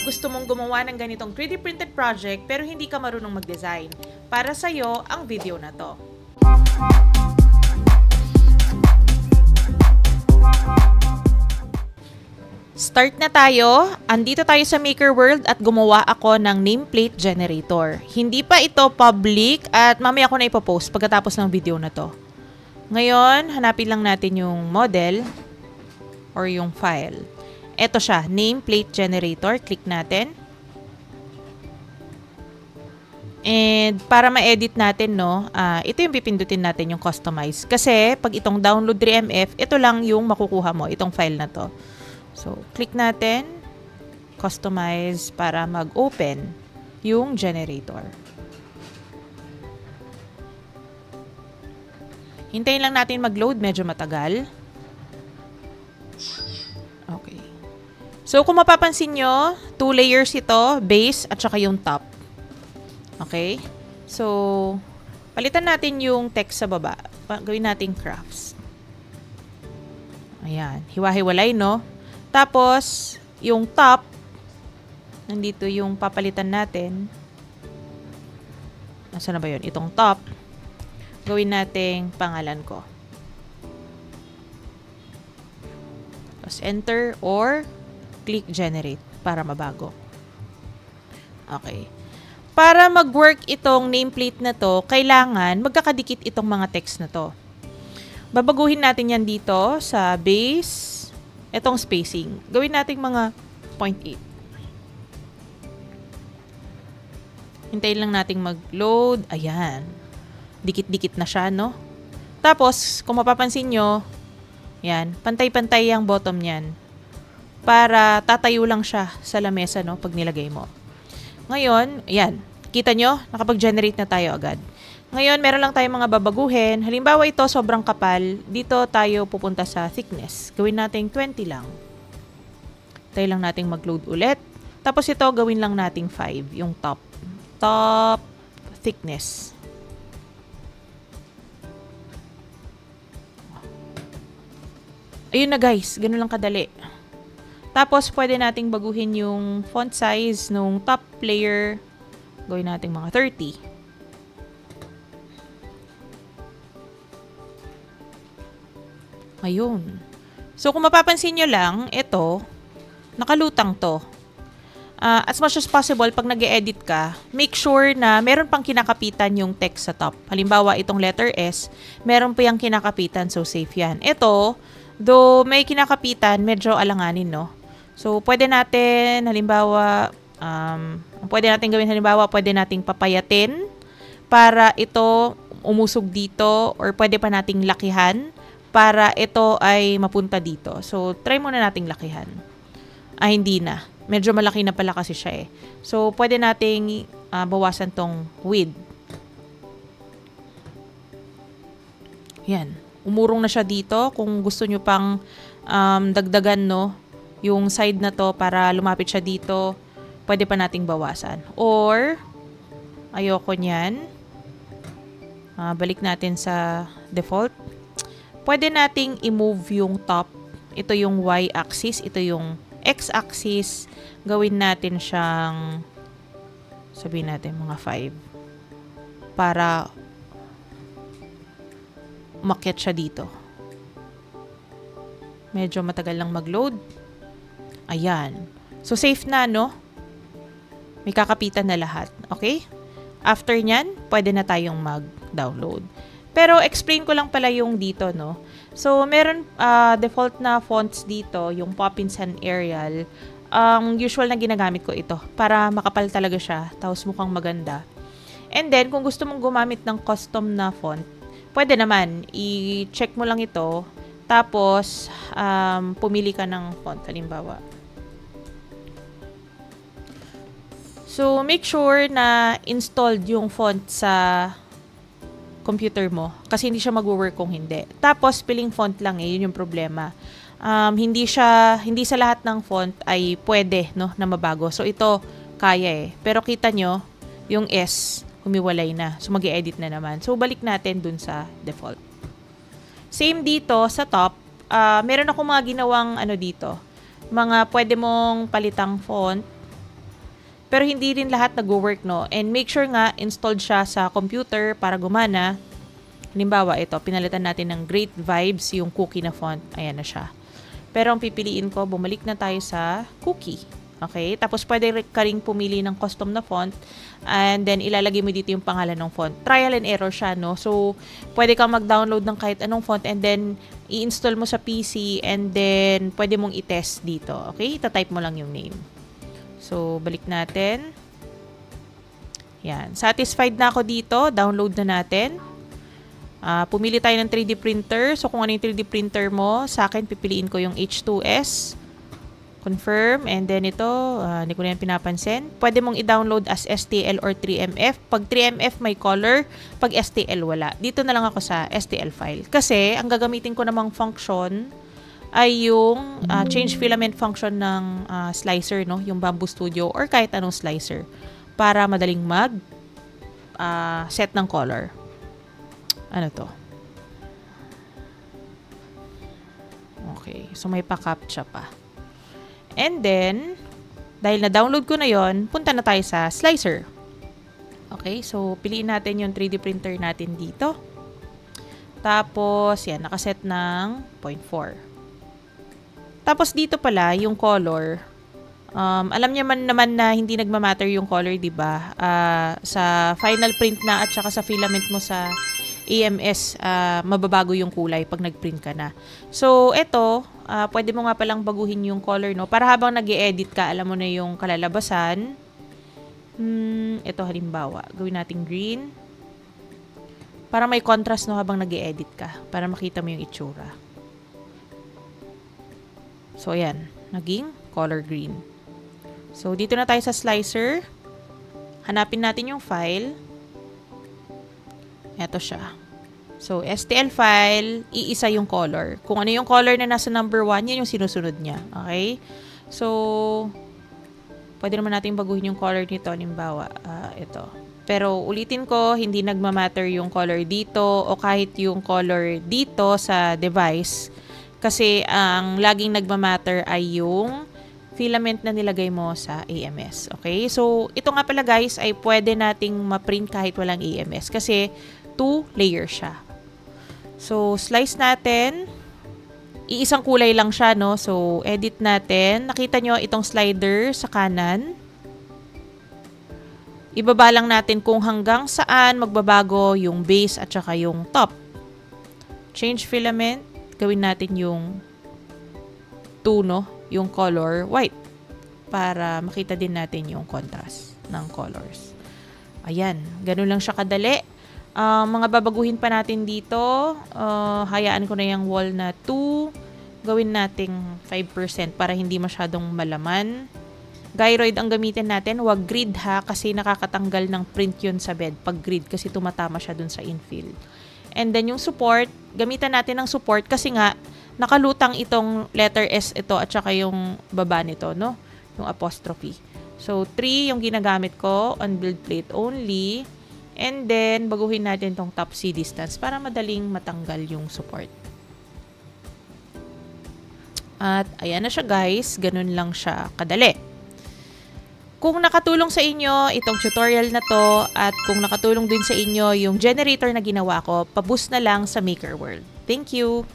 Gusto mong gumawa ng ganitong 3D printed project pero hindi ka marunong mag-design. Para sa'yo ang video na to. Start na tayo. Andito tayo sa Maker World at gumawa ako ng nameplate generator. Hindi pa ito public at mamaya ko na ipopost pagkatapos ng video na to. Ngayon, hanapin lang natin yung model or yung file. Ito siya, nameplate generator. Click natin. And para ma-edit natin, no, ito yung pipindutin natin yung customize. Kasi pag itong download 3MF, ito lang yung makukuha mo, itong file na to. So, click natin, customize para mag-open yung generator. Hintayin lang natin mag-load, medyo matagal. Okay. So, kung mapapansin nyo, 2 layers ito, base at saka yung top. Okay? So, palitan natin yung text sa baba. Gawin natin crafts. Ayan. Hiwa-hiwalay, no? Tapos, yung top, nandito yung papalitan natin. Nasaan na ba yun? Itong top. Gawin nating pangalan ko. Tapos enter or click generate para mabago. Okay. Para mag-work itong nameplate na to, kailangan magkakadikit itong mga text na to. Babaguhin natin yan dito sa base, itong spacing. Gawin natin mga 0.8. Hintayin lang nating mag-load. Ayan. Dikit-dikit na siya, no? Tapos, kung mapapansin nyo, yan, pantay-pantay ang bottom niyan. Para tatayo lang siya sa lamesa, no? Pag nilagay mo. Ngayon, yan. Kita nyo? Nakapag-generate na tayo agad. Ngayon, meron lang tayong mga babaguhin. Halimbawa ito, sobrang kapal. Dito tayo pupunta sa thickness. Gawin nating 20 lang. Tayo lang nating mag-load ulit. Tapos ito, gawin lang nating 5. Yung top. Top thickness. Ayun na guys, ganun lang kadali. Tapos, pwede nating baguhin yung font size nung top layer. Gawin nating mga 30. Ayun. So, kung mapapansin nyo lang, ito, nakalutang to. As much as possible, pag nag-e-edit ka, make sure na meron pang kinakapitan yung text sa top. Halimbawa, itong letter S, meron pa yung kinakapitan, so safe yan. Ito, though may kinakapitan, medyo alanganin, no? So, pwede natin, halimbawa, pwede natin gawin, halimbawa, pwede nating papayatin para ito umusog dito or pwede pa nating lakihan para ito ay mapunta dito. So, try muna nating lakihan. Hindi na. Medyo malaki na pala kasi siya eh. So, pwede nating bawasan tong width. Yan. Umurong na siya dito. Kung gusto nyo pang dagdagan, no, yung side na to para lumapit siya dito, pwede pa nating bawasan. Or, ayoko nyan. Balik natin sa default. Pwede nating i-move yung top. Ito yung y-axis. Ito yung x-axis. Gawin natin siyang, sabihin natin, mga 5. Para umakyat siya dito. Medyo matagal lang mag-load. Ayan. So, safe na, no? May kakapitan na lahat. Okay? After nyan, pwede na tayong mag-download. Pero, explain ko lang pala yung dito, no? So, meron default na fonts dito, yung Poppins and Arial. Ang usual na ginagamit ko ito para makapal talaga siya. Tapos mukhang maganda. And then, kung gusto mong gumamit ng custom na font, pwede naman, i-check mo lang ito, tapos, pumili ka ng font, halimbawa. So, make sure na installed yung font sa computer mo, kasi hindi siya mag-work kung hindi. Tapos, piling font lang yun yung problema. Hindi sa lahat ng font ay pwede, no, na mabago. So, ito, kaya eh. Pero kita nyo, yung S, humiwalay na. So, mag-i-edit na naman. So, balik natin dun sa default. Same dito, sa top, meron akong mga ginawang dito. Mga pwede mong palitang font. Pero hindi rin lahat nag-work, no? And make sure nga, installed siya sa computer para gumana. Halimbawa, ito, pinalitan natin ng Great Vibes, yung cookie na font. Ayan na siya. Pero ang pipiliin ko, bumalik na tayo sa cookie. Okay? Tapos, pwede ka rin pumili ng custom na font. And then, ilalagay mo dito yung pangalan ng font. Trial and error siya, no? So, pwede kang mag-download ng kahit anong font and then, i-install mo sa PC and then, pwede mong i-test dito. Okay? Ita-type mo lang yung name. So, balik natin. Yan. Satisfied na ako dito. Download na natin. Pumili tayo ng 3D printer. So, kung ano yung 3D printer mo, sa akin, pipiliin ko yung H2S. Confirm. And then ito, hindi ko na yan pinapansin. Pwede mong i-download as STL or 3MF. Pag 3MF, may color. Pag STL, wala. Dito na lang ako sa STL file. Kasi, ang gagamitin ko namang function ay yung change filament function ng slicer, no? Yung Bamboo Studio or kahit anong slicer. Para madaling set ng color. Ano to? Okay. So, may pa-captcha pa. And then, dahil na-download ko na yon, punta na tayo sa slicer. Okay, so piliin natin yung 3D printer natin dito. Tapos, yan, nakaset ng 0.4. Tapos dito pala, yung color. Alam niyo man naman na hindi nagmamatter yung color, di ba? Sa final print na at saka sa filament mo sa AMS, mababago yung kulay pag nag-print ka na. So, eto, pwede mo nga palang baguhin yung color, no? Para habang nag-e-edit ka, alam mo na yung kalalabasan. Ito halimbawa, gawin natin green. Para may contrast, no, habang nag-e-edit ka. Para makita mo yung itsura. So, ayan. Naging color green. So, dito na tayo sa slicer. Hanapin natin yung file. Ito siya. So, STL file, iisa yung color. Kung ano yung color na nasa number 1, yan yung sinusunod niya. Okay? So, pwede naman natin baguhin yung color nito. Halimbawa, ito. Pero, ulitin ko, hindi nagmamatter yung color dito o kahit yung color dito sa device. Kasi, ang laging nagmamatter ay yung filament na nilagay mo sa AMS. Okay? So, ito nga pala guys, ay pwede nating ma-print kahit walang AMS. Kasi, 2 layer siya. So, slice natin. Iisang kulay lang siya, no? So, edit natin. Nakita nyo itong slider sa kanan. Ibaba lang natin kung hanggang saan magbabago yung base at saka yung top. Change filament. Gawin natin yung 2, no? Yung color white. Para makita din natin yung contrast ng colors. Ayan. Ganun lang siya kadali. Mga babaguhin pa natin dito, hayaan ko na yung wall na 2, gawin nating 5% para hindi masyadong malaman. Gyroid ang gamitin natin, wag grid ha, kasi nakakatanggal ng print yun sa bed pag grid kasi tumatama siya dun sa infill. And then yung support, gamitan natin ng support kasi nga nakalutang itong letter S ito at saka yung baba nito, no? Yung apostrophe. So 3 yung ginagamit ko on build plate only. And then, baguhin natin tong top C distance para madaling matanggal yung support. At, ayan na siya guys. Ganun lang siya kadali. Kung nakatulong sa inyo itong tutorial na to at kung nakatulong din sa inyo yung generator na ginawa ko, paboost na lang sa Maker World. Thank you!